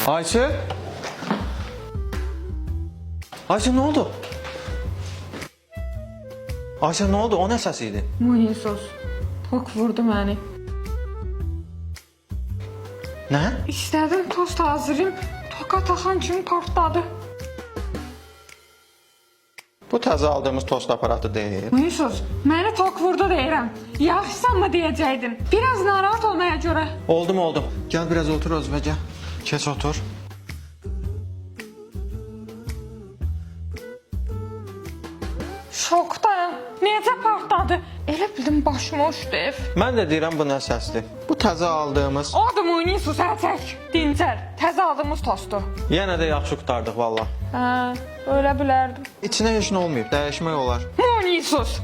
Ayşe? Ayşe ne oldu? Ayşe ne oldu? O ne səsiydi? Munisos. Tok vurdu məni. Nə? İstədim tost hazırlayım. Toka taxan kimi partladı. Bu təzə aldığımız tost aparatı deyil. Munisos, məni tok vurdu deyirəm. Yaxşısan mı deyəcəydin? Biraz narahat olmaya görə. Oldum. Gel biraz otur Özbə, gel. Keç otur. Şokdayım. Necə partladı? Elə bildim başıma uçdu ev. Mən də deyirəm bu nə səsdir. Bu təzə aldığımız. Odur Munisos, çək. Dincəl. Təzə aldığımız tostu. Yenə də yaxşı qurtardıq valla. Hə, ölə bilərdim. İçinə heç nə olmayıb, dəyişmək olar. Munisos.